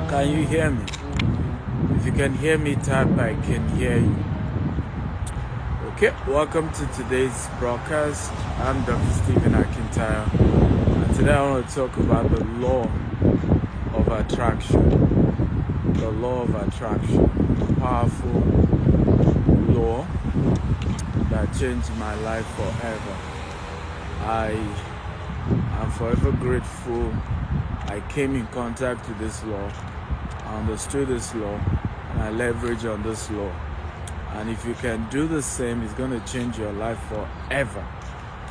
Can you hear me? If you can hear me, type I can hear you. Okay, welcome to today's broadcast. I'm Dr. Stephen Akintayo, and today I want to talk about the law of attraction. The law of attraction, a powerful law that changed my life forever. I am forever grateful I came in contact with this law, I understood this law, and I leverage on this law. And if you can do the same, it's going to change your life forever.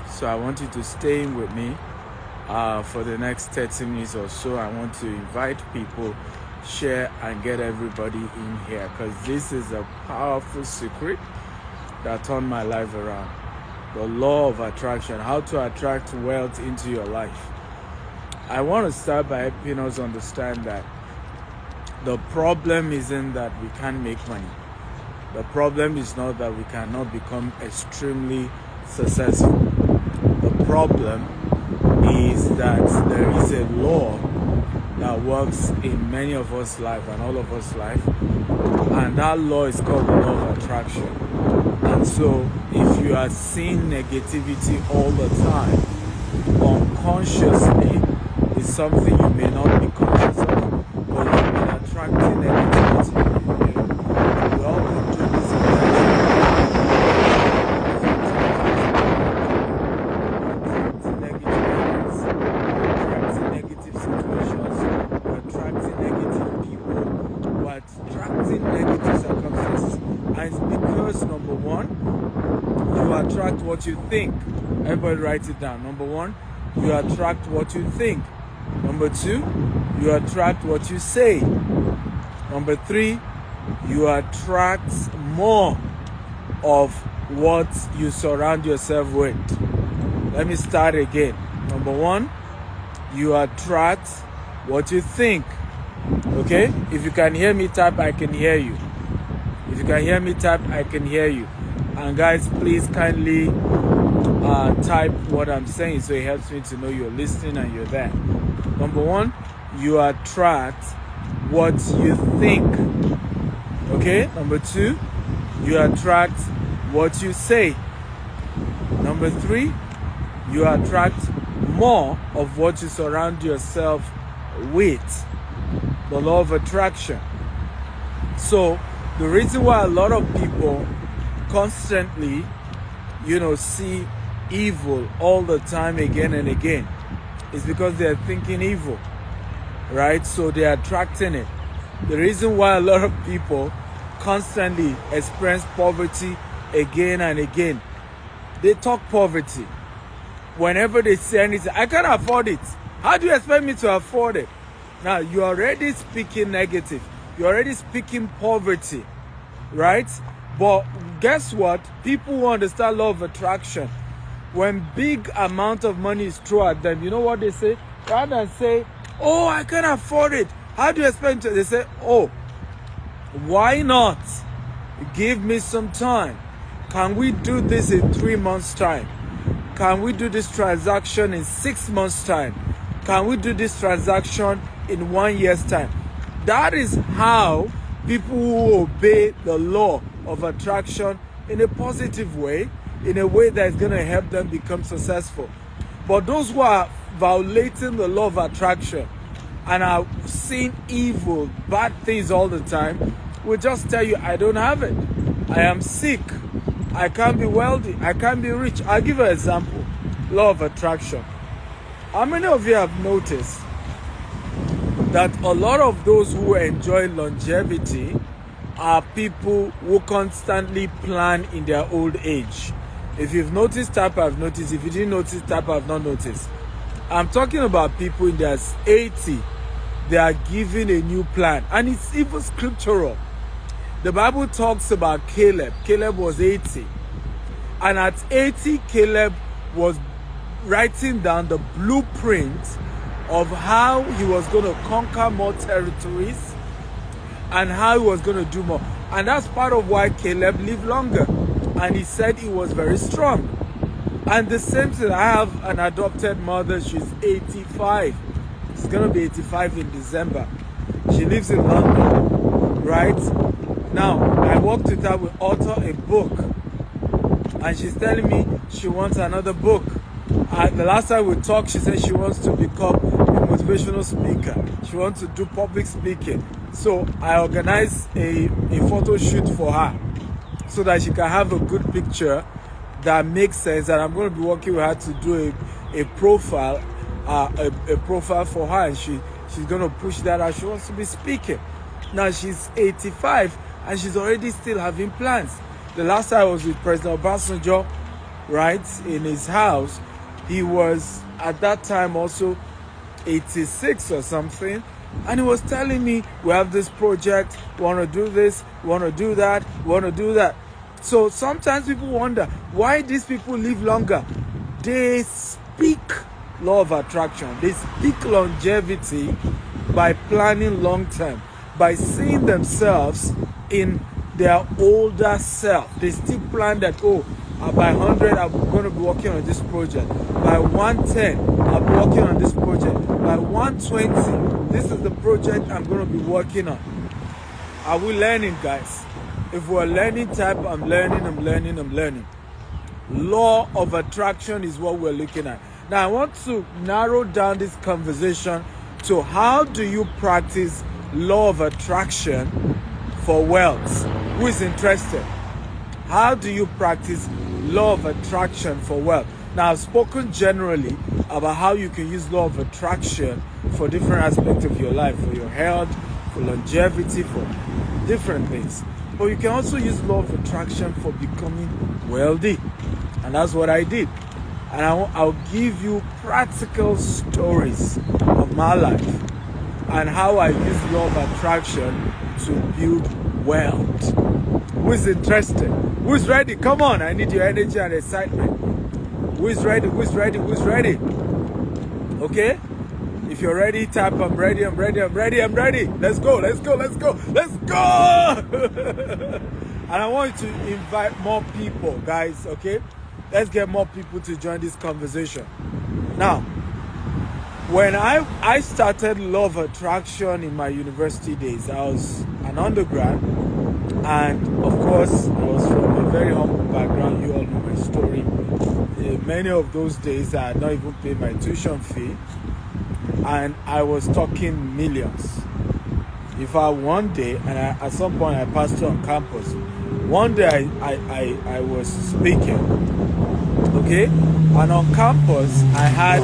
So I want you to stay in with me for the next 30 minutes or so. I want to invite people, share, and get everybody in here, because this is a powerful secret that turned my life around. The law of attraction, how to attract wealth into your life. I want to start by helping us understand that the problem isn't that we can't make money. The problem is not that we cannot become extremely successful. The problem is that there is a law that works in many of us' life and all of us' life, and that law is called the law of attraction. And so if you are seeing negativity all the time, unconsciously, it's something you may not be conscious of, but you've been attracting negativity. We all go through this attracting negative situations, we're attracting negative people, we're attracting negative circumstances. And it's because, number one, you attract what you think. Everybody write it down. Number one, you attract what you think. Number two, you attract what you say. Number three, you attract more of what you surround yourself with. Let me start again. Number one, you attract what you think. Okay? If you can hear me, type I can hear you. If you can hear me, type I can hear you. And guys, please kindly type what I'm saying so it helps me to know you're listening and you're there. Number one, you attract what you think. Okay? Number two, you attract what you say. Number three, you attract more of what you surround yourself with. The law of attraction. So, the reason why a lot of people constantly, see evil all the time, again and again, is because they are thinking evil, right? So they are attracting it. The reason why a lot of people constantly experience poverty again and again, they talk poverty. Whenever they say anything, I can't afford it. How do you expect me to afford it? Now, you're already speaking negative. You're already speaking poverty, right? But guess what? People who understand law of attraction, when big amount of money is thrown at them, you know what they say? Rather than say, oh, I can't afford it, how do you expect it? They say, oh, why not? Give me some time. Can we do this in 3 months' time? Can we do this transaction in 6 months' time? Can we do this transaction in 1 year's time? That is how people who obey the law of attraction in a positive way, in a way that is going to help them become successful. But those who are violating the law of attraction and are seeing evil, bad things all the time, will just tell you, I don't have it. I am sick. I can't be wealthy. I can't be rich. I'll give you an example. Law of attraction. How many of you have noticed that a lot of those who enjoy longevity are people who constantly plan in their old age? If you've noticed, type I've noticed. If you didn't notice, type I've not noticed. I'm talking about people in their 80. They are given a new plan. And it's even scriptural. The Bible talks about Caleb. Caleb was 80. And at 80, Caleb was writing down the blueprint of how he was going to conquer more territories and how he was going to do more. And that's part of why Caleb lived longer. And he said he was very strong. And the same thing, I have an adopted mother. She's 85. She's going to be 85 in December. She lives in London, right? Now, I worked with her, we author a book, and she's telling me she wants another book. The last time we talked, she said she wants to become a motivational speaker. She wants to do public speaking. So I organized a photo shoot for her so that she can have a good picture that makes sense. And I'm going to be working with her to do a profile, a profile for her, and she's going to push that out. She wants to be speaking. Now she's 85 and she's already still having plans. The last time I was with President Obasanjo, right, in his house, he was at that time also 86 or something, and he was telling me, we have this project, we want to do this, we want to do that, we want to do that. So sometimes people wonder why these people live longer. They speak law of attraction. They speak longevity by planning long term, by seeing themselves in their older self. They still plan that, by 100 I'm going to be working on this project. By 110 I'll be working on this project. By 120 this is the project I'm going to be working on. Are we learning, guys? If we're learning type, I'm learning. Law of attraction is what we're looking at. Now I want to narrow down this conversation to how do you practice law of attraction for wealth? Who is interested? How do you practice law of attraction for wealth? Now, I've spoken generally about how you can use law of attraction for different aspects of your life, for your health, for longevity, for different things. But you can also use law of attraction for becoming wealthy. And that's what I did. And I'll give you practical stories of my life and how I use law of attraction to build wealth. Who is interested? Who is ready? Come on, I need your energy and excitement. Who is ready? Who is ready? Who is ready? Okay? If you're ready, type I'm ready. Let's go. And I want you to invite more people, guys, okay? Let's get more people to join this conversation. Now, when I started law of attraction in my university days, I was an undergrad, and of course I was from a very humble background. You all know my story. Many of those days I had not even paid my tuition fee, and I was talking millions. In fact, one day, and at some point I passed on campus, one day I was speaking, okay, and on campus I had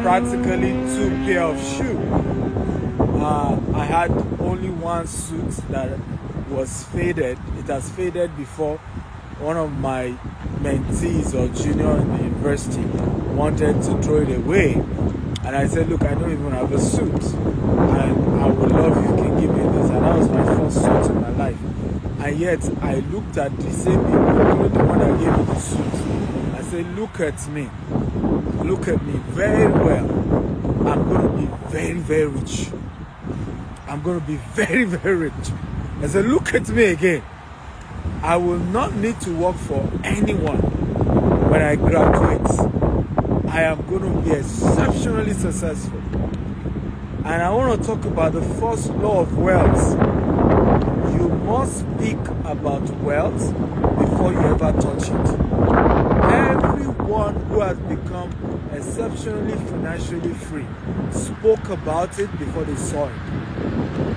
practically 2 pair of shoes. I had only one suit that was faded. It has faded before. One of my mentees or junior in the university wanted to throw it away, and I said, look, I don't even have a suit, and I would love if you can give me this. And that was my first suit in my life. And yet I looked at the same people, the one that gave me the suit. I said, look at me very well. I'm going to be very, very rich. I'm going to be very, very rich. I said, look at me again. I will not need to work for anyone when I graduate. I am going to be exceptionally successful. And I want to talk about the first law of wealth. You must speak about wealth before you ever touch it. Everyone who has become exceptionally financially free spoke about it before they saw it.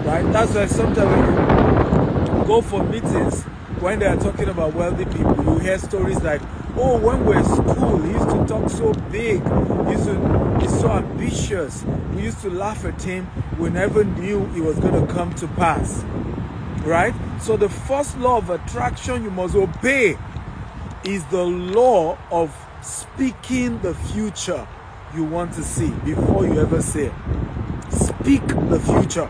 Right? That's why sometimes when you go for meetings, when they are talking about wealthy people, you hear stories like, oh, when we were in school, he used to talk so big, he's so ambitious, we used to laugh at him, we never knew it was going to come to pass. Right? So the first law of attraction you must obey is the law of speaking the future you want to see before you ever say it. Speak the future.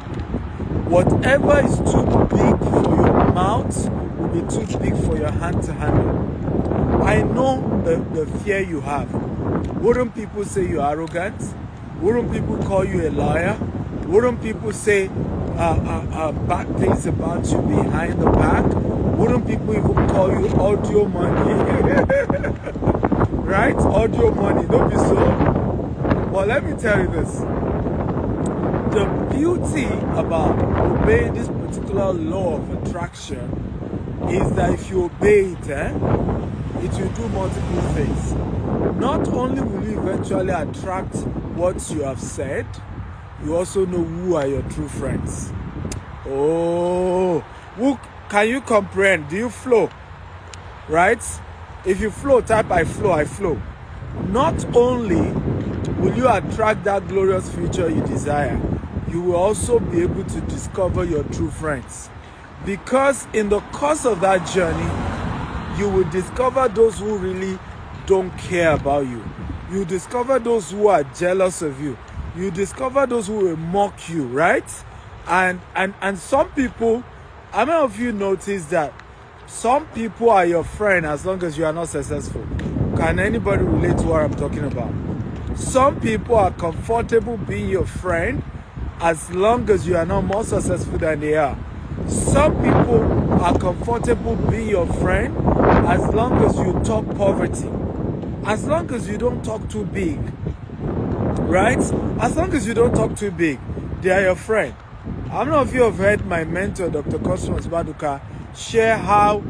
Whatever is too big for your mouth will be too big for your hand to handle. I know the fear you have. Wouldn't people say you're arrogant? Wouldn't people call you a liar? Wouldn't people say bad things about you behind the back? Wouldn't people even call you audio money? Right? Audio money, don't be so. Well, let me tell you this. the beauty about obeying this particular law of attraction is that if you obey it, it will do multiple things. Not only will you eventually attract what you have said, you also know who are your true friends. Oh, can you comprehend? Do you flow? Right? If you flow, type I flow, I flow. Not only will you attract that glorious future you desire, you will also be able to discover your true friends. Because in the course of that journey, you will discover those who really don't care about you. You discover those who are jealous of you. You discover those who will mock you, right? And some people, how many of you notice that some people are your friend as long as you are not successful? Can anybody relate to what I'm talking about? Some people are comfortable being your friend as long as you are not more successful than they are. Some people are comfortable being your friend as long as you talk poverty. As long as you don't talk too big. Right? As long as you don't talk too big, they are your friend. How many of you have heard my mentor, Dr. Cosmos Baduka, share how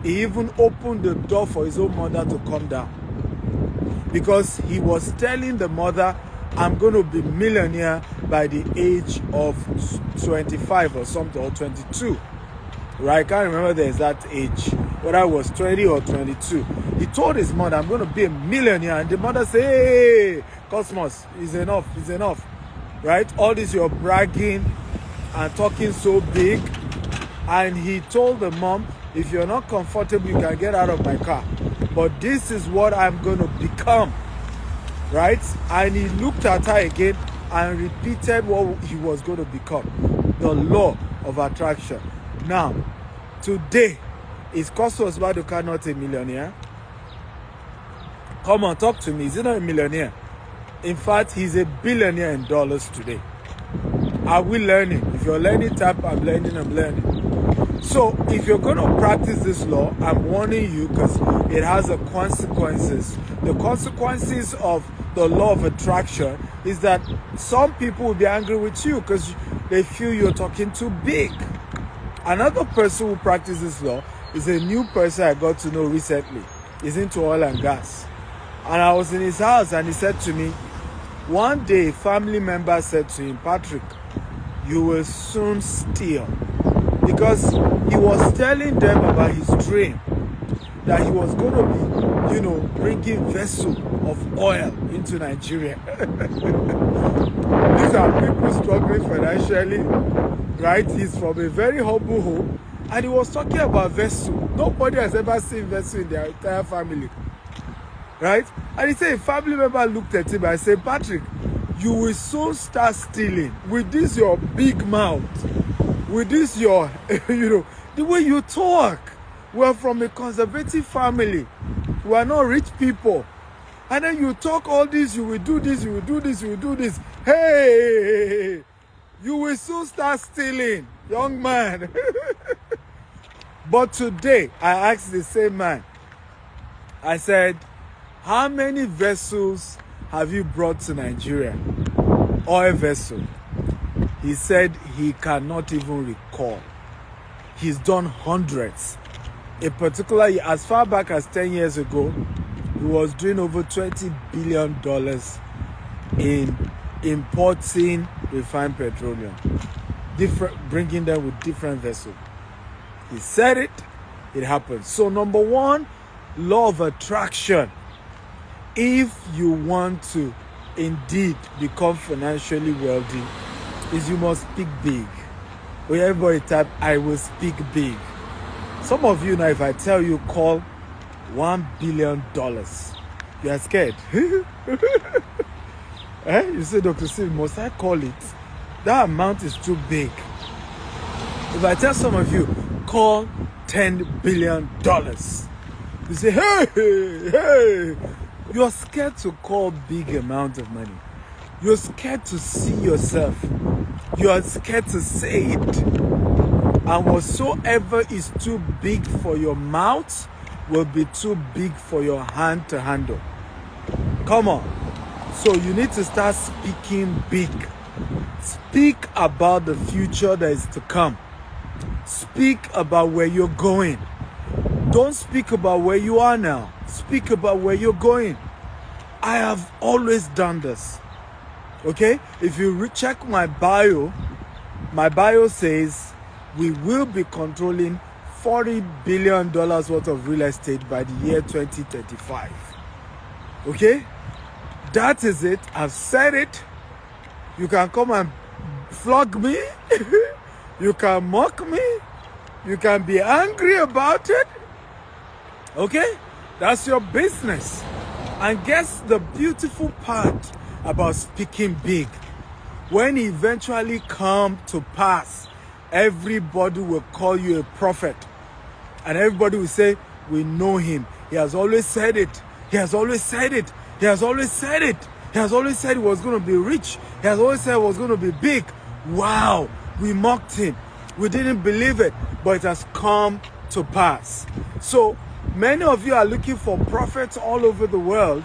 he even opened the door for his own mother to come down? Because he was telling the mother, I'm going to be millionaire by the age of 25 or something, or 22. Right? I can't remember the exact age, whether I was 20 or 22. He told his mother, I'm going to be a millionaire. And the mother said, hey, Cosmos, it's enough, it's enough. Right? All this you're bragging and talking so big. And he told the mom, if you're not comfortable, you can get out of my car. But this is what I'm going to become. Right? And he looked at her again and repeated what he was going to become. The law of attraction. Now, today, is Cosmos Baduka not a millionaire? Come on, talk to me. Is he not a millionaire? In fact, he's a billionaire in dollars today. Are we learning? If you're learning, type I'm learning, I'm learning. So, if you're going to practice this law, I'm warning you because it has the consequences. The consequences of the law of attraction is that some people will be angry with you because they feel you're talking too big. Another person who practices this law is a new person I got to know recently. He's into oil and gas. And I was in his house and he said to me, one day a family member said to him, Patrick, you will soon steal. Because he was telling them about his dream that he was going to be, bringing vessel of oil into Nigeria. These are people struggling financially, right? He's from a very humble home, and he was talking about vessel. Nobody has ever seen vessel in their entire family, right? And he said a family member looked at him and said, Patrick, you will soon start stealing with this your big mouth, with this your, the way you talk. We're from a conservative family. We are not rich people. And then you talk all this, you will do this, you will do this, you will do this. Hey, you will soon start stealing, young man. But today, I asked the same man. I said, how many vessels have you brought to Nigeria? Oil vessel. He said he cannot even recall. He's done hundreds. In particular, as far back as 10 years ago, he was doing over $20 billion in importing refined petroleum, bringing them with different vessels. He said it, it happened. So number one, law of attraction. If you want to indeed become financially wealthy, is you must speak big. When everybody type, I will speak big. Some of you now, if I tell you call $1 billion, you are scared. You say, Dr. Steve, must I call it? That amount is too big. If I tell some of you, call $10 billion, you say, hey, you're scared to call big amount of money. You're scared to see yourself. You are scared to say it. And whatsoever is too big for your mouth will be too big for your hand to handle. Come on. So you need to start speaking big. Speak about the future that is to come. Speak about where you're going. Don't speak about where you are now. Speak about where you're going. I have always done this. Okay? If you check my bio says we will be controlling $40 billion worth of real estate by the year 2035. Okay? That is it. I've said it. You can come and flog me. You can mock me. You can be angry about it. Okay? That's your business. And guess the beautiful part about speaking big. When it eventually come to pass, everybody will call you a prophet. And everybody will say, we know him. He has always said it. He has always said it. He has always said it. He has always said he was going to be rich. He has always said he was going to be big. Wow. We mocked him. We didn't believe it. But it has come to pass. So many of you are looking for prophets all over the world.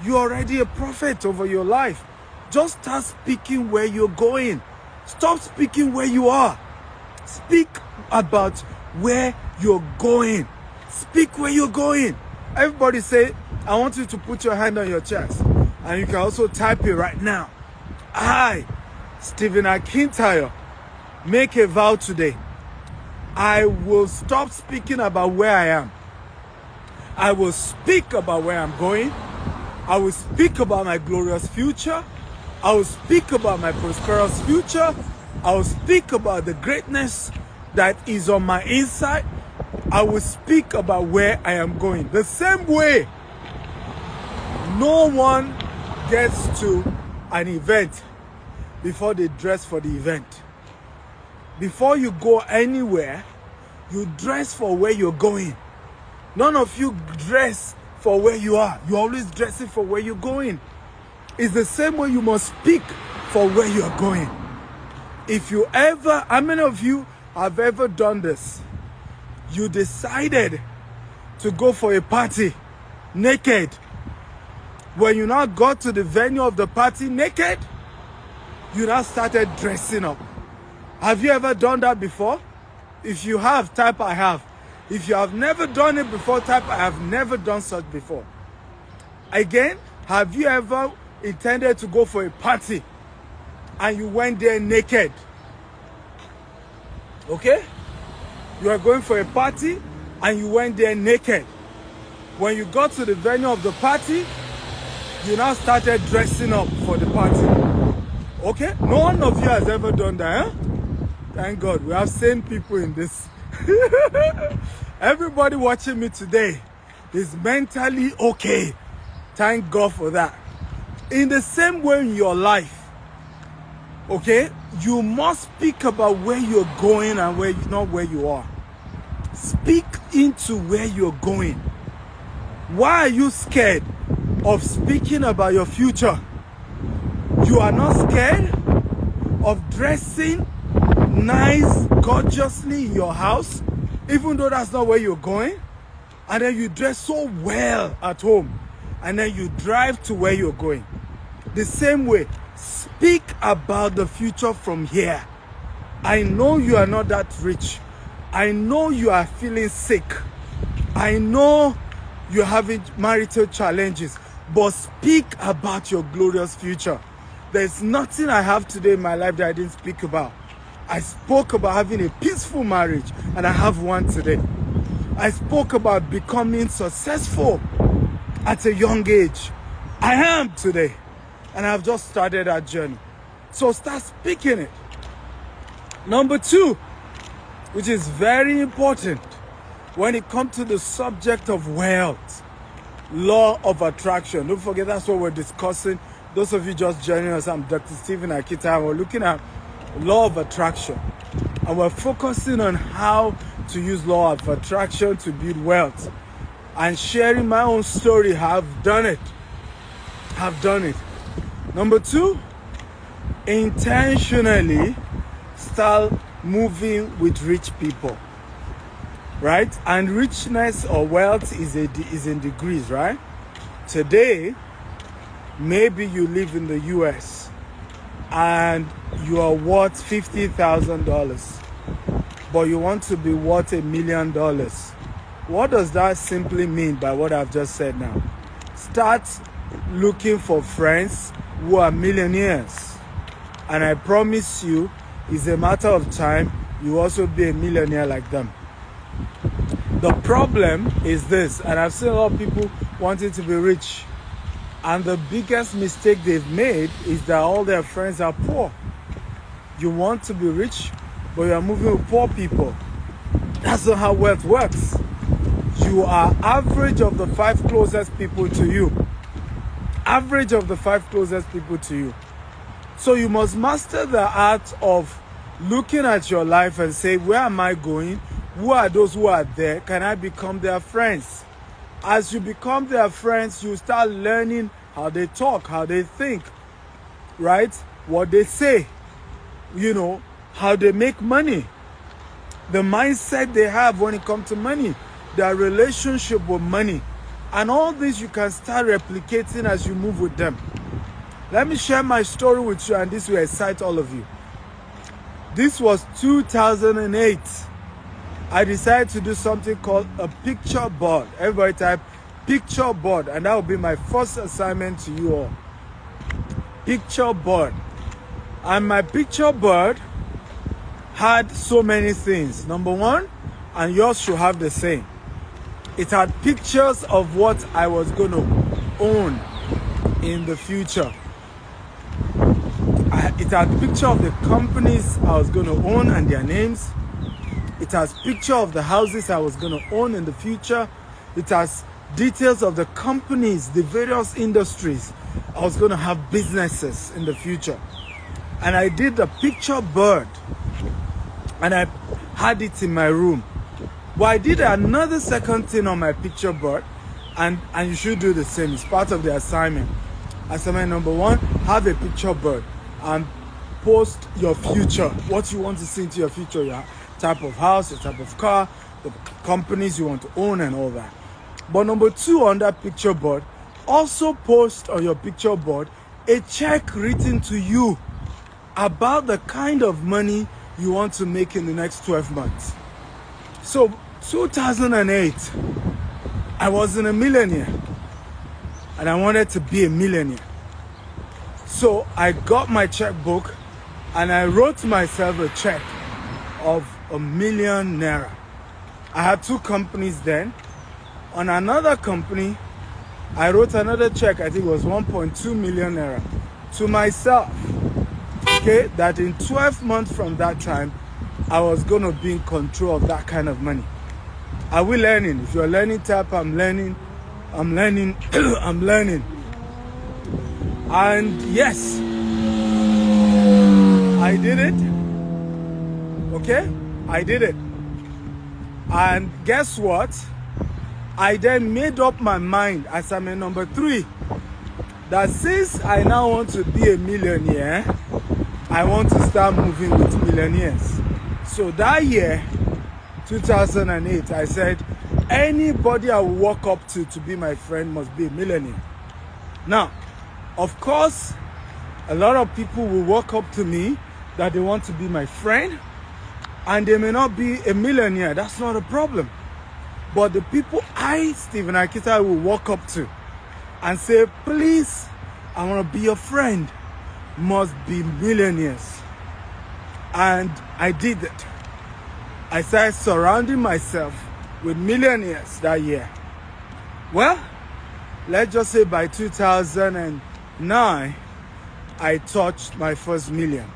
You're already a prophet over your life. Just start speaking where you're going. Stop speaking where you are. Speak about where you're going. Speak where you're going. Everybody say, I want you to put your hand on your chest. And you can also type it right now. I, Stephen Akintayo, make a vow today. I will stop speaking about where I am. I will speak about where I'm going. I will speak about my glorious future. I will speak about my prosperous future. I will speak about the greatness that is on my inside. I will speak about where I am going. The same way, no one gets to an event before they dress for the event. Before you go anywhere, you dress for where you're going. None of you dress for where you are. You're always dressing for where you're going. It's the same way you must speak for where you're going. If you ever, how many of you have ever done this? You decided to go for a party naked. When you now got to the venue of the party naked, you now started dressing up. Have you ever done that before? If you have, type I have. If you have never done it before, type I have never done such before. Again, have you ever intended to go for a party and you went there naked? Okay? You are going for a party and you went there naked. When you got to the venue of the party, you now started dressing up for the party. Okay? No one of you has ever done that, huh? Thank God. We have sane people in this. Everybody watching me today is mentally okay. Thank God for that. In the same way in your life, okay, you must speak about where you're going and where not where you are. Speak into where you're going. Why are you scared of speaking about your future? You are not scared of dressing nice, gorgeously in your house, even though that's not where you're going, and then you dress so well at home, and then you drive to where you're going. The same way, speak about the future from here. I know you are not that rich. I know you are feeling sick. I know you're having marital challenges, but speak about your glorious future. There's nothing I have today in my life that I didn't speak about. I spoke about having a peaceful marriage, and I have one today. I spoke about becoming successful at a young age. I am today, and I've just started that journey. So start speaking it. Number 2, which is very important when it comes to the subject of wealth, law of attraction. Don't forget, that's what we're discussing. Those of you just joining us, I'm Dr. Stephen Akintayo. We're looking at law of attraction, and we're focusing on how to use law of attraction to build wealth, and sharing my own story, how I've done it. Number 2, intentionally start moving with rich people, right? And richness or wealth is in degrees, right? Today, maybe you live in the US. and you are worth $50,000, but you want to be worth $1 million. What does that simply mean by what I've just said now? Start looking for friends who are millionaires. And I promise you, it's a matter of time, you also be a millionaire like them. The problem is this, and I've seen a lot of people wanting to be rich, and the biggest mistake they've made is that all their friends are poor. You want to be rich, but you are moving with poor people. That's not how wealth works. You are average of the 5 closest people to you. Average of the 5 closest people to you. So you must master the art of looking at your life and say, where am I going? Who are those who are there? Can I become their friends? As you become their friends, you start learning how they talk, how they think, right? What they say, how they make money, the mindset they have when it comes to money, their relationship with money. And all this you can start replicating as you move with them. Let me share my story with you, and this will excite all of you. This was 2008. I decided to do something called a picture board. Everybody type picture board, and that will be my first assignment to you all. Picture board. And my picture board had so many things. Number one, and yours should have the same. It had pictures of what I was going to own in the future. It had a picture of the companies I was going to own and their names. It has picture of the houses I was going to own in the future. It has details of the companies, the various industries I was going to have businesses in the future. And I did a picture board, and I had it in my room. But I did another second thing on my picture board, and you should do the same. It's part of the assignment. Assignment number 1, have a picture board and post your future, what you want to see into your future, your type of house, your type of car, the companies you want to own and all that. But number 2 on that picture board, also post on your picture board a check written to you about the kind of money you want to make in the next 12 months. So 2008, I wasn't a millionaire, and I wanted to be a millionaire. So I got my checkbook and I wrote myself a check of $1 million. I had 2 companies then. On another company, I wrote another check, I think it was 1.2 million naira, to myself. Okay, that in 12 months from that time, I was going to be in control of that kind of money. Are we learning? If you're learning, type I'm learning, I'm learning, I'm learning. And yes, I did it. Okay, I did it. And guess what? I then made up my mind as I'm in number 3, that since I now want to be a millionaire, I want to start moving with millionaires. So that year, 2008, I said, anybody I will walk up to be my friend must be a millionaire. Now, of course, a lot of people will walk up to me that they want to be my friend, and they may not be a millionaire. That's not a problem. But the people Stephen Akintayo, will walk up to and say, please, I want to be your friend, must be millionaires. And I did it. I started surrounding myself with millionaires that year. Well, let's just say by 2009, I touched my first million.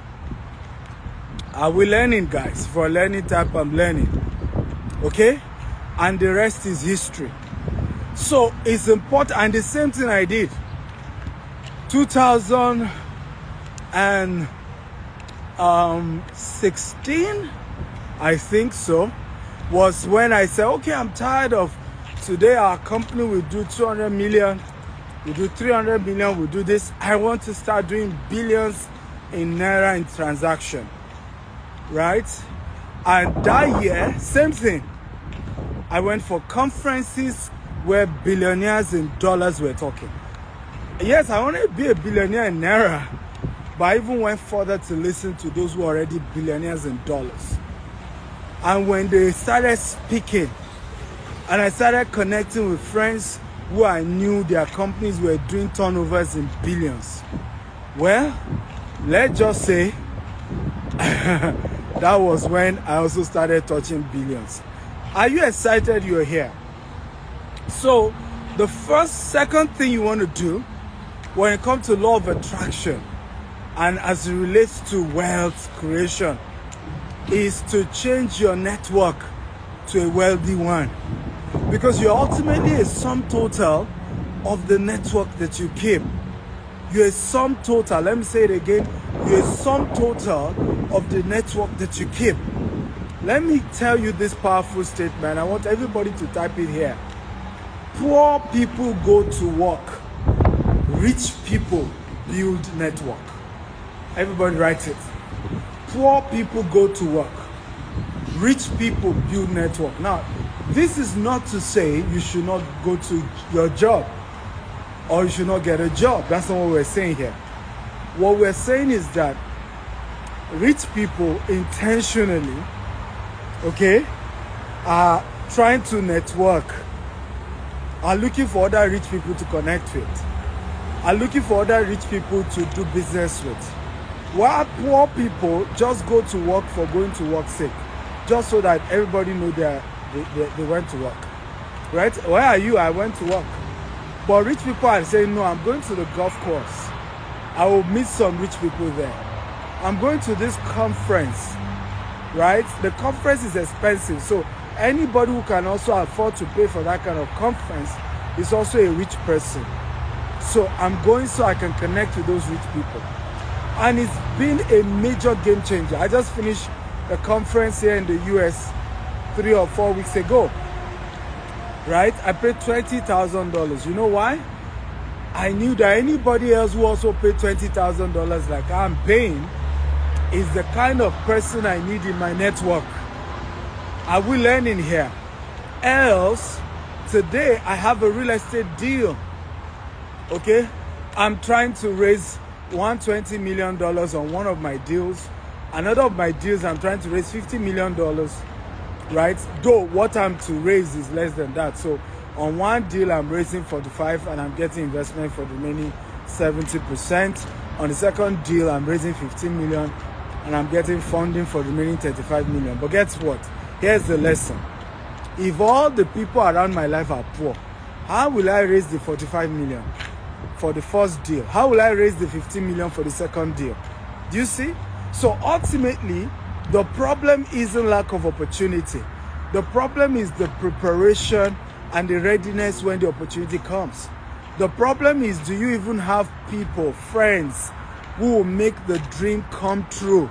Are we learning, guys? For learning type, I'm learning. Okay? And the rest is history. So it's important, and the same thing I did. 2016, I think so, was when I said, okay, I'm tired of today our company will do 200 million, we do 300 million, we do this. I want to start doing billions in naira in transaction, right? And that year, same thing. I went for conferences where billionaires in dollars were talking. Yes, I want to be a billionaire in naira, but I even went further to listen to those who are already billionaires in dollars. And when they started speaking, and I started connecting with friends who I knew their companies were doing turnovers in billions. Well, let's just say that was when I also started touching billions. Are you excited you're here? So the second thing you want to do when it comes to law of attraction and as it relates to wealth creation is to change your network to a wealthy one. Because you're ultimately a sum total of the network that you keep. You're a sum total, let me say it again, you're a sum total of the network that you keep. Let me tell you this powerful statement. I want everybody to type it here. Poor people go to work. Rich people build network. Everybody write it. Poor people go to work. Rich people build network. Now, this is not to say you should not go to your job or you should not get a job. That's not what we're saying here. What we're saying is that rich people intentionally, okay, are trying to network, are looking for other rich people to connect with, are looking for other rich people to do business with. While poor people just go to work for going to work sake, just so that everybody know they went to work, right? Where are you? I went to work. But rich people are saying, no, I'm going to the golf course. I will meet some rich people there. I'm going to this conference, right? The conference is expensive. So anybody who can also afford to pay for that kind of conference is also a rich person. So I'm going so I can connect with those rich people. And it's been a major game changer. I just finished a conference here in the US 3 or 4 weeks ago, right? I paid $20,000. You know why? I knew that anybody else who also paid $20,000 like I'm paying is the kind of person I need in my network. Are we learning here? Else, today I have a real estate deal, okay? I'm trying to raise $120 million on one of my deals. Another of my deals, I'm trying to raise $50 million, right? Though what I'm to raise is less than that. So on one deal, I'm raising 45 and I'm getting investment for the remaining 70%. On the second deal, I'm raising 15 million and I'm getting funding for the remaining 35 million. But guess what? Here's the lesson. If all the people around my life are poor, how will I raise the 45 million for the first deal? How will I raise the 15 million for the second deal? Do you see? So ultimately, the problem isn't lack of opportunity. The problem is the preparation and the readiness when the opportunity comes. The problem is, do you even have people, friends, who will make the dream come true?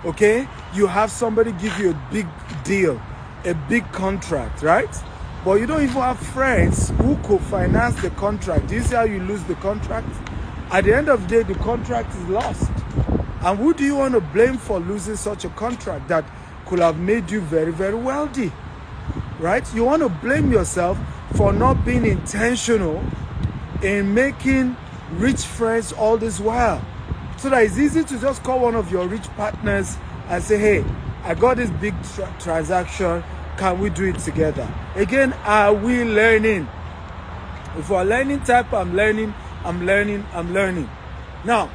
Okay? You have somebody give you a big deal, a big contract, right? But you don't even have friends who could finance the contract. Do you see how you lose the contract? At the end of the day, the contract is lost. And who do you want to blame for losing such a contract that could have made you very, very wealthy? Right? You want to blame yourself for not being intentional in making rich friends all this while. So that it's easy to just call one of your rich partners and say, hey, I got this big transaction. Can we do it together? Again, are we learning? If we're learning type, I'm learning. Now,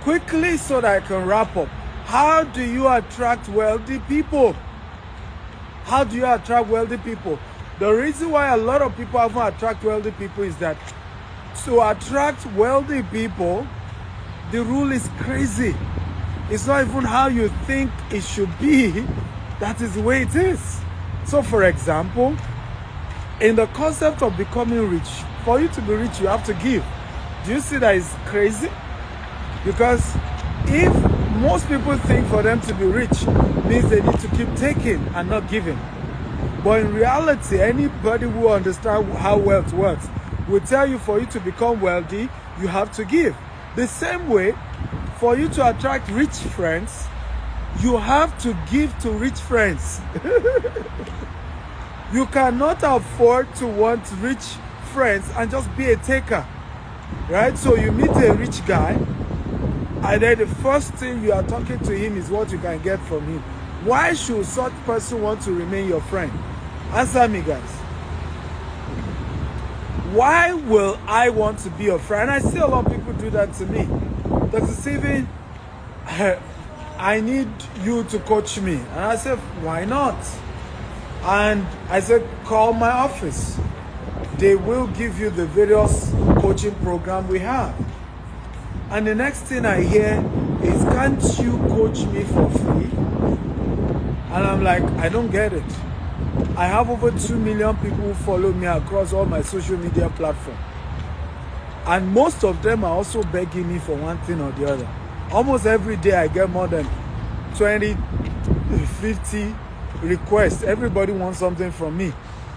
quickly so that I can wrap up. How do you attract wealthy people? How do you attract wealthy people? The reason why a lot of people haven't attract wealthy people is that to attract wealthy people, the rule is crazy. It's not even how you think it should be. That is the way it is. So for example, in the concept of becoming rich, for you to be rich, you have to give. Do you see that it's crazy? Because if most people think for them to be rich means they need to keep taking and not giving. But in reality, anybody who understands how wealth works will tell you for you to become wealthy, you have to give. The same way, for you to attract rich friends, you have to give to rich friends. You cannot afford to want rich friends and just be a taker, right? So you meet a rich guy And then the first thing you are talking to him is what you can get from him. Why should such person want to remain your friend? Answer me, guys. Why will I want to be your friend? I see a lot of people do that to me. Dr. Steven, I need you to coach me. And I said, why not? And I said, call my office. They will give you the various coaching program we have. And the next thing I hear is, can't you coach me for free? And I'm like, I don't get it. I have over 2 million people who follow me across all my social media platforms. And most of them are also begging me for one thing or the other. Almost every day I get more than 20, 50 requests. Everybody wants something from me.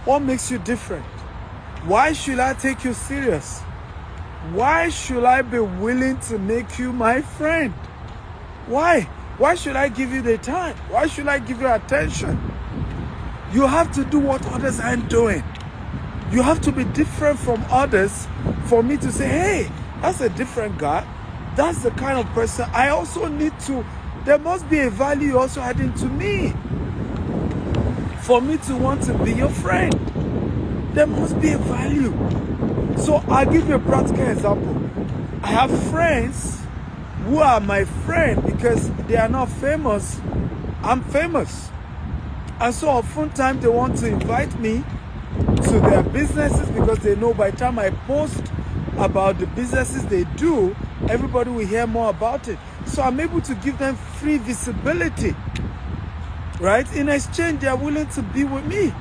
What makes you different? Why should I take you serious? Why should I be willing to make you my friend? Why? Why should I give you the time? Why should I give you attention? You have to do what others aren't doing. You have to be different from others for me to say, hey, that's a different guy. That's the kind of person I also need to. There must be a value you're also adding to me for me to want to be your friend. There must be a value. So I'll give you a practical example. I have friends who are my friend because they are not famous. I'm famous. And so oftentimes they want to invite me to their businesses because they know by the time I post about the businesses they do, everybody will hear more about it. So I'm able to give them free visibility, right? In exchange, they are willing to be with me.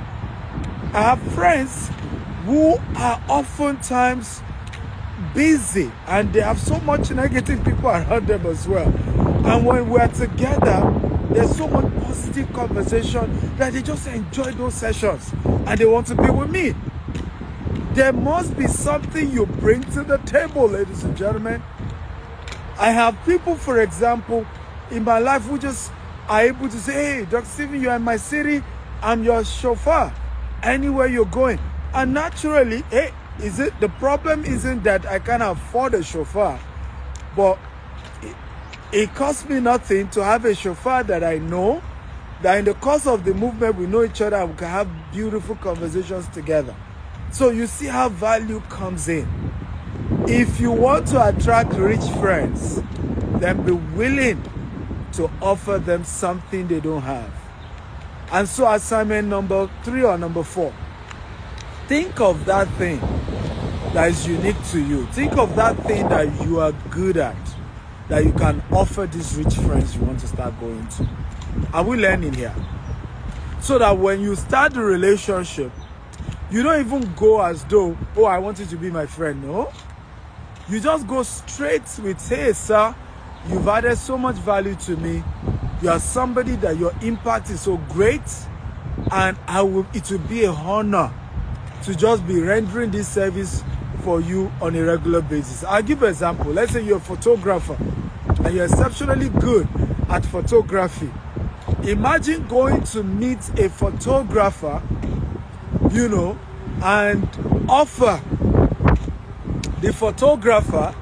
I have friends who are oftentimes busy and they have so much negative people around them as well. And when we're together, there's so much positive conversation that they just enjoy those sessions and they want to be with me. There must be something you bring to the table, ladies and gentlemen. I have people, for example, in my life who just are able to say, hey, Dr. Steven, you're in my city, I'm your chauffeur, anywhere you're going. And naturally, hey, the problem isn't that I can't afford a chauffeur, but it costs me nothing to have a chauffeur that I know, that in the course of the movement, we know each other and we can have beautiful conversations together. So you see how value comes in. If you want to attract rich friends, then be willing to offer them something they don't have. And so assignment number 3 or number 4, think of that thing that is unique to you. Think of that thing that you are good at, that you can offer these rich friends you want to start going to. Are we learning here? So that when you start the relationship, you don't even go as though, oh, I want you to be my friend. No. You just go straight with, hey, sir, you've added so much value to me. You are somebody that your impact is so great. And it will be a honor to just be rendering this service for you on a regular basis. I'll give an example. Let's say you're a photographer and you're exceptionally good at photography. Imagine going to meet a photographer, and offer the photographer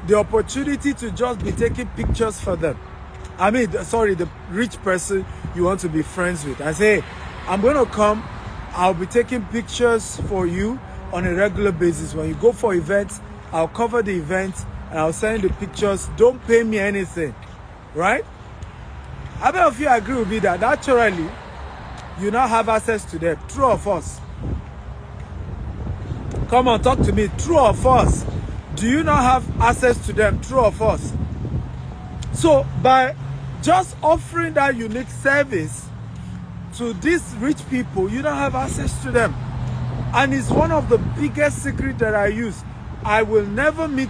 the opportunity to just be taking pictures for them. The rich person you want to be friends with. I say, I'm going to come, I'll be taking pictures for you on a regular basis. When you go for events, I'll cover the event and I'll send you the pictures. Don't pay me anything, right? How many of you agree with me that naturally you now have access to them? True or false? Come on, talk to me. True or false? Do you not have access to them? True or false? So by just offering that unique service to these rich people, you don't have access to them. And it's one of the biggest secrets that I use. I will never meet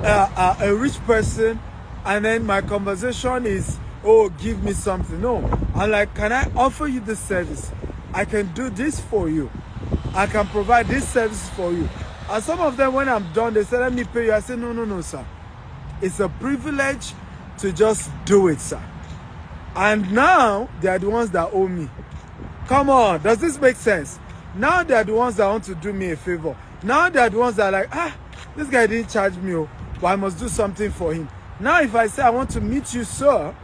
a rich person and then my conversation is, oh, give me something. No, I'm like, can I offer you this service? I can do this for you. I can provide this service for you. And some of them, when I'm done, they say, let me pay you. I say, no, sir. It's a privilege to just do it, sir. And now, they are the ones that owe me. Come on, does this make sense? Now, they are the ones that want to do me a favor. Now, they are the ones that are like, this guy didn't charge me. but I must do something for him. Now, if I say, I want to meet you, sir,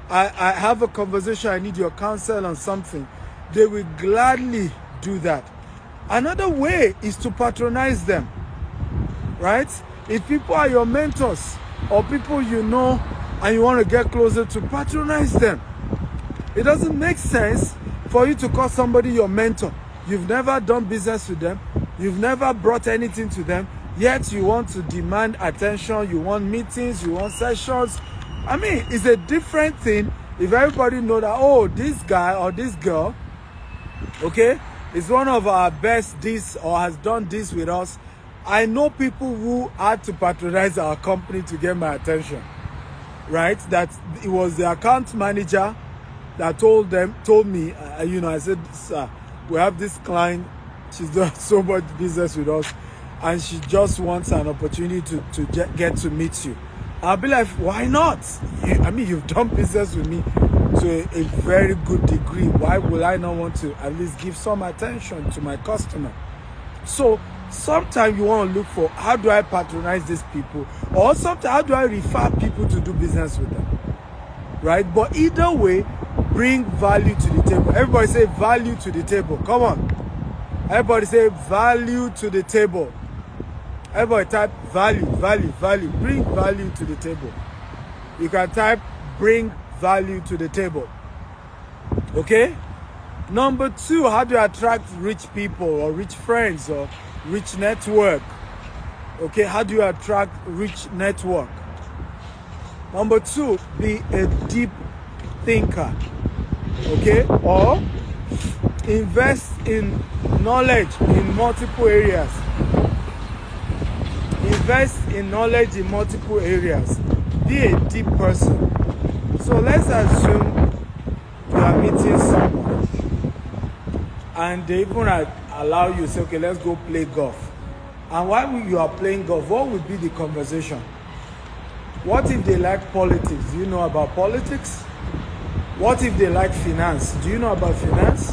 I have a conversation, I need your counsel on something, they will gladly do that. Another way is to patronize them, right? If people are your mentors or people you know and you want to get closer to, patronize them. It doesn't make sense for you to call somebody your mentor. You've never done business with them. You've never brought anything to them. Yet you want to demand attention. You want meetings. You want sessions. I mean, it's a different thing if everybody know that, oh, this guy or this girl, okay, is one of our best this or has done this with us. I know people who had to patronize our company to get my attention, right? That it was the account manager that told me, I said, sir, we have this client, she's done so much business with us, and she just wants an opportunity to get to meet you. I'll be like, why not? You've done business with me to a very good degree. Why will I not want to at least give some attention to my customer? So sometimes you want to look for, how do I patronize these people? Or sometimes, how do I refer people to do business with them? Right? But either way, bring value to the table. Everybody say value to the table. Come on. Everybody say value to the table. Everybody type value, value, value. Bring value to the table. You can type bring value to the table. Okay? Number 2, how do you attract rich people or rich friends or rich network? Okay, how do you attract rich network? Number 2, be a deep thinker. Okay, or invest in knowledge in multiple areas. Invest in knowledge in multiple areas. Be a deep person. So let's assume you are meeting someone and they even allow you to say, okay, let's go play golf. And while you are playing golf, what would be the conversation? What if they like politics? Do you know about politics? What if they like finance? Do you know about finance?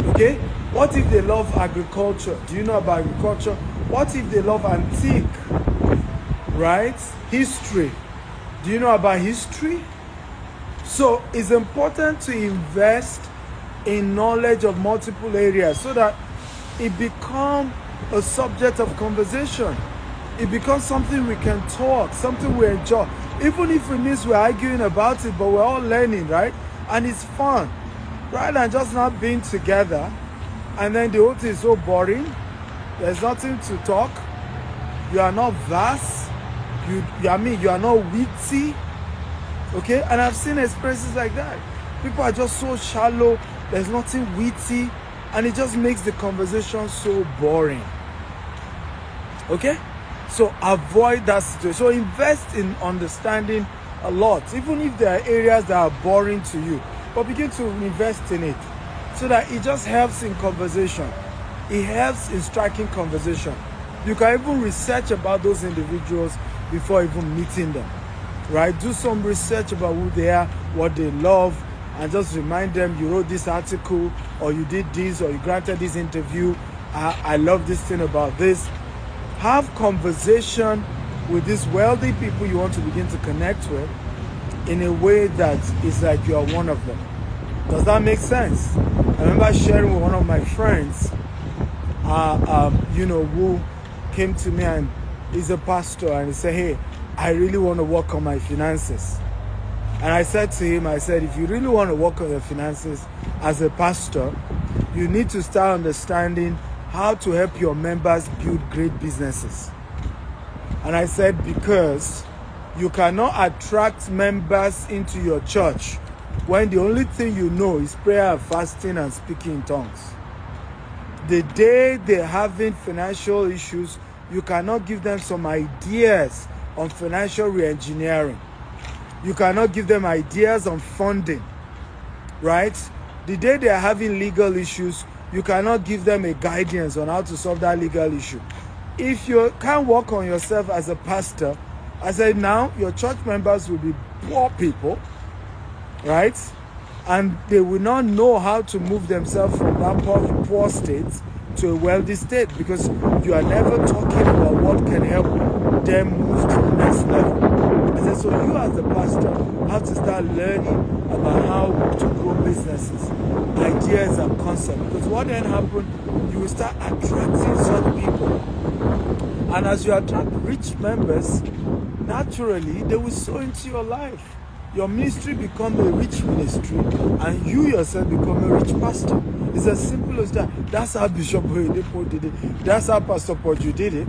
Okay. What if they love agriculture? Do you know about agriculture? What if they love antique? Right? History. Do you know about history? So it's important to invest in knowledge of multiple areas so that it becomes a subject of conversation. It becomes something we can talk, something we enjoy. Even if it means we're arguing about it, but we're all learning, right? And it's fun. Rather than just not being together, and then the whole thing is so boring. There's nothing to talk. You are not vast. You are not witty. Okay? And I've seen experiences like that. People are just so shallow. There's nothing witty. And it just makes the conversation so boring. Okay? So avoid that situation. So invest in understanding a lot, even if there are areas that are boring to you. But begin to invest in it so that it just helps in conversation. It helps in striking conversation. You can even research about those individuals before even meeting them. Right? Do some research about who they are, what they love, and just remind them you wrote this article, or you did this, or you granted this interview. I love this thing about this. Have conversation with these wealthy people you want to begin to connect with in a way that is like you are one of them. Does that make sense? I remember sharing with one of my friends, who came to me and he's a pastor, and he said, hey, I really want to work on my finances. And I said to him, if you really want to work on your finances as a pastor, you need to start understanding how to help your members build great businesses. And I said, because you cannot attract members into your church when the only thing you know is prayer, fasting, and speaking in tongues. The day they're having financial issues, you cannot give them some ideas on financial re-engineering. You cannot give them ideas on funding, right? The day they're having legal issues, you cannot give them a guidance on how to solve that legal issue. If you can't work on yourself as a pastor, I said now your church members will be poor people, right? And they will not know how to move themselves from that poor state to a wealthy state, because you are never talking about what can help them move to the next level. I said, so you as the pastor have to start learning about how to grow businesses, ideas and concepts. Because what then happens, you will start attracting such people. And as you attract rich members, naturally, they will sow into your life. Your ministry become a rich ministry, and you yourself become a rich pastor. It's as simple as that. That's how Bishop Oyedepo did it. That's how Pastor Poju did it.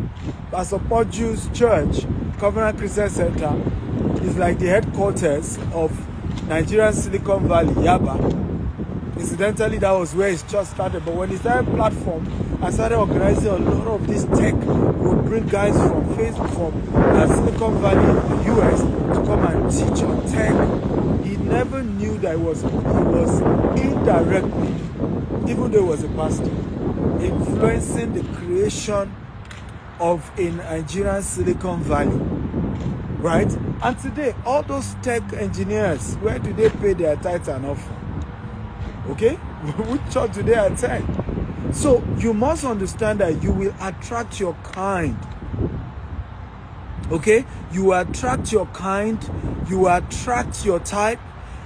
Pastor Poju's church, Covenant Christian Center, is like the headquarters of Nigerian Silicon Valley, Yaba. Incidentally, that was where his church started. But when he started platform and started organizing a lot of this tech, would bring guys from Facebook, from Silicon Valley, the US, to come and teach on tech. He never knew that he was indirectly, even though he was a pastor, influencing the creation of a Nigerian Silicon Valley, right? And today, all those tech engineers, where do they pay their tithe and offering? Okay? Which church do they attend? So you must understand that you will attract your kind. Okay? You attract your kind, you attract your type,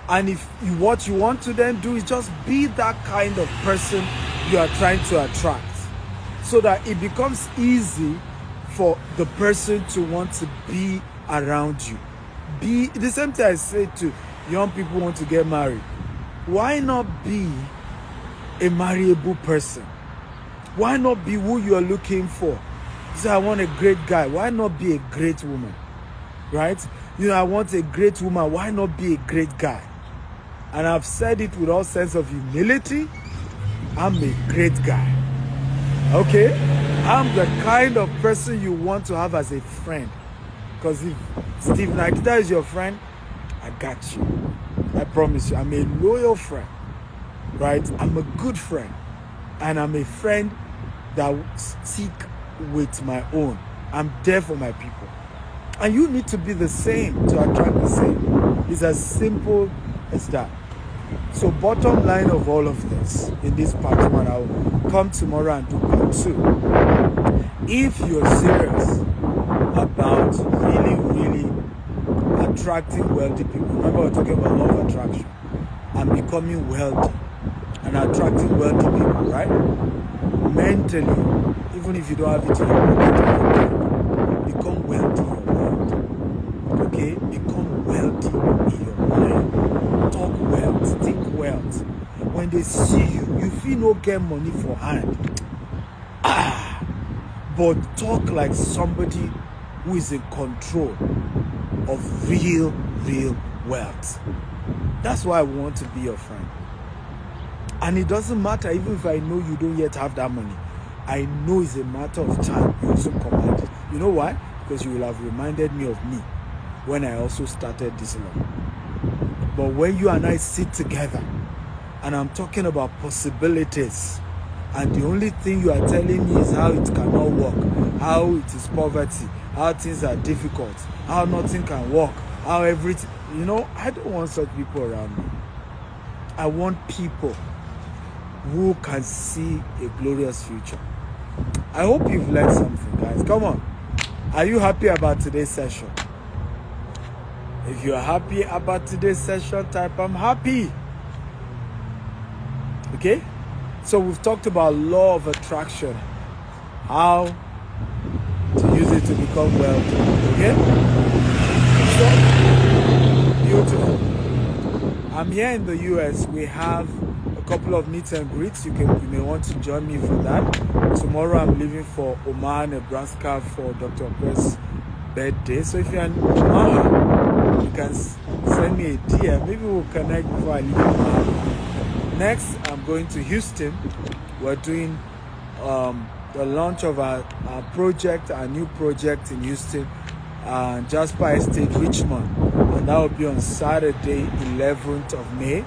and if what you want to then do is just be that kind of person you are trying to attract, so that it becomes easy for the person to want to be around you. Be the same thing I say to young people who want to get married. Why not be a marriable person? Why not be who you are looking for? You say, I want a great guy. Why not be a great woman? Right? You know, I want a great woman. Why not be a great guy? And I've said it with all sense of humility. I'm a great guy. Okay? I'm the kind of person you want to have as a friend. Because if Steve Akintayo is your friend, I got you. I promise you, I'm a loyal friend, right? I'm a good friend, and I'm a friend that stick with my own. I'm there for my people, and you need to be the same to attract the same. It's as simple as that. So bottom line of all of this, in this part one, I'll come tomorrow and do part two. If you're serious about really attracting wealthy people, remember we're talking about law of attraction and becoming wealthy and attracting wealthy people, right? Mentally, even if you don't have it in your pocket, become wealthy in your mind. Okay? Become wealthy in your mind. Talk wealth, think wealth. When they see you, you feel no get money for hand. But talk like somebody who is in control of real wealth. That's why I want to be your friend. And it doesn't matter, even if I know you don't yet have that money. I know it's a matter of time. You also command it. You know why? Because you will have reminded me of me when I also started this law. But when you and I sit together and I'm talking about possibilities, and the only thing you are telling me is how it cannot work, how it is poverty, how things are difficult, how nothing can work, how everything, you know, I don't want such people around me. I want people who can see a glorious future. I hope you've learned something, guys. Come on. Are you happy about today's session? If you're happy about today's session, type I'm happy. Okay? So we've talked about law of attraction, how to use it to become wealthy. Okay? So beautiful. I'm here in the US. We have a couple of meet and greets. You may want to join me for that. Tomorrow I'm leaving for Omaha, Nebraska for Dr. Quest's birthday. So if you're in Omaha, you can send me a DM. Maybe we'll connect before I leave Omaha. Next, I'm going to Houston. We're doing the launch of our project, our new project in Houston, Jasper Estate, Richmond. And that will be on Saturday, 11th of May.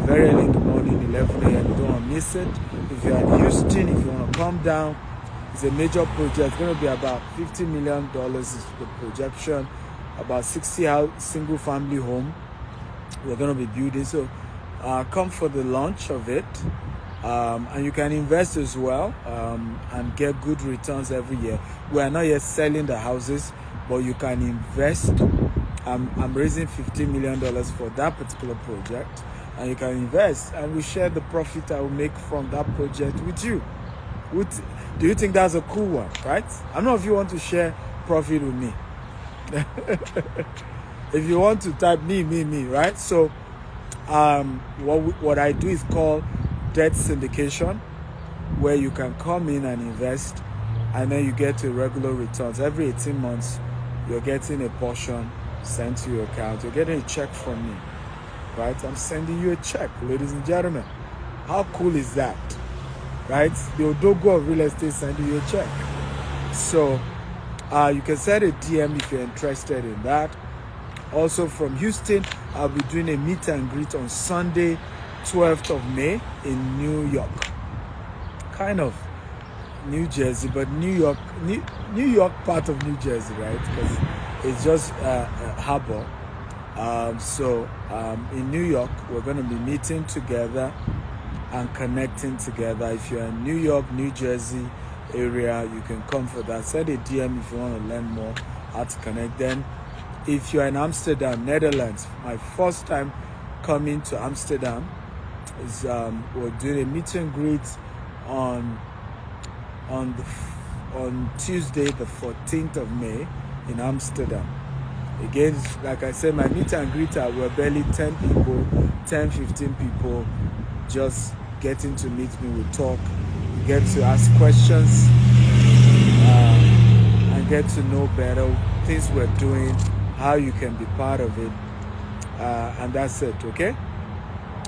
Very early in the morning, 11 a.m. Don't want to miss it. If you're in Houston, if you want to come down, it's a major project. It's going to be about $50 million is the projection. About 60 single family home we're going to be building. So come for the launch of it. And you can invest as well, and get good returns every year. We are not yet selling the houses, but you can invest. I'm raising $15 million for that particular project, and you can invest, and we share the profit I will make from that project with you. Do you think that's a cool one, right? I don't know if you want to share profit with me. If you want to type me, right? So what I do is called debt syndication, where you can come in and invest, and then you get regular returns. Every 18 months, you're getting a portion sent to your account. You're getting a check from me, right? I'm sending you a check, ladies and gentlemen. How cool is that, right? The Odogo of real estate sending you a check. So you can send a DM if you're interested in that. Also from Houston, I'll be doing a meet and greet on Sunday, 12th of May in New York. Kind of New Jersey, but New York part of New Jersey, right? Because it's just a harbor. So in New York, we're going to be meeting together and connecting together. If you're in New York, New Jersey area, you can come for that. Send a DM if you want to learn more how to connect. Then if you're in Amsterdam, Netherlands, my first time coming to Amsterdam, is we're doing a meet and greet on Tuesday the 14th of May in Amsterdam. Again, like I said, my meet and greet were barely 10 people, 10-15 people just getting to meet me. We talk, we get to ask questions, and get to know better things we're doing, how you can be part of it, and that's it. Okay,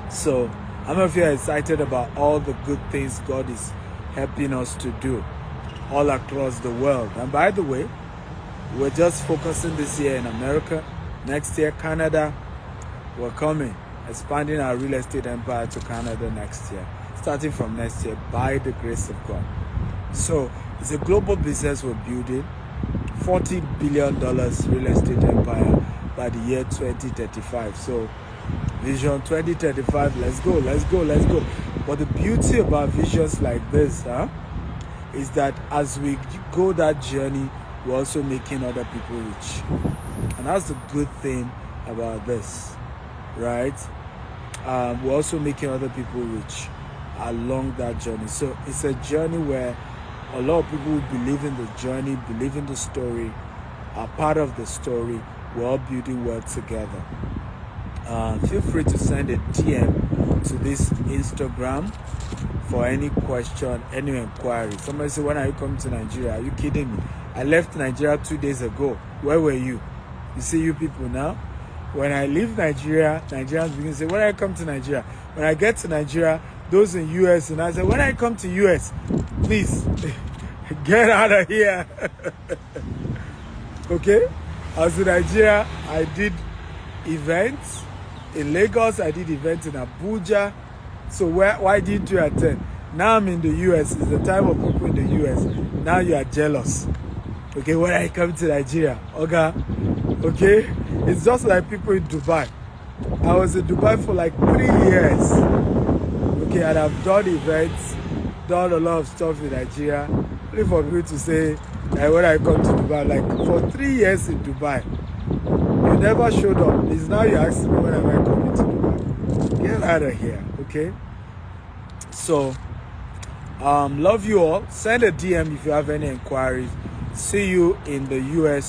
so I don't know if you're excited about all the good things God is helping us to do all across the world. And by the way, we're just focusing this year in America. Next year, Canada. We're coming, expanding our real estate empire to Canada next year, starting from next year by the grace of God. So it's a global business we're building, $40 billion real estate empire by the year 2035. So Vision 2035, let's go. But the beauty about visions like this is that as we go that journey, we're also making other people rich. And that's the good thing about this, right? We're also making other people rich along that journey. So it's a journey where a lot of people believe in the journey, believe in the story, are part of the story. We're all building well together. Feel free to send a DM to this Instagram for any question, any inquiry. Somebody said, when are you coming to Nigeria? Are you kidding me? I left Nigeria 2 days ago. Where were you? You see you people now? When I leave Nigeria, Nigerians begin to say, when I come to Nigeria? When I get to Nigeria, those in US, and I say, when I come to US, please, get out of here. Okay? I was in Nigeria, I did events. In Lagos, I did events in Abuja. So why didn't you attend? Now I'm in the US. It's the time of people in the US. Now you are jealous. Okay, when I come to Nigeria, okay? It's just like people in Dubai. I was in Dubai for like 3 years. Okay, and I've done events, done a lot of stuff in Nigeria. Only for people to say, when I come to Dubai, like for 3 years in Dubai, you never showed up. It's now you ask me when am I coming to Dubai. Get out of here, okay? So, love you all. Send a DM if you have any inquiries. See you in the US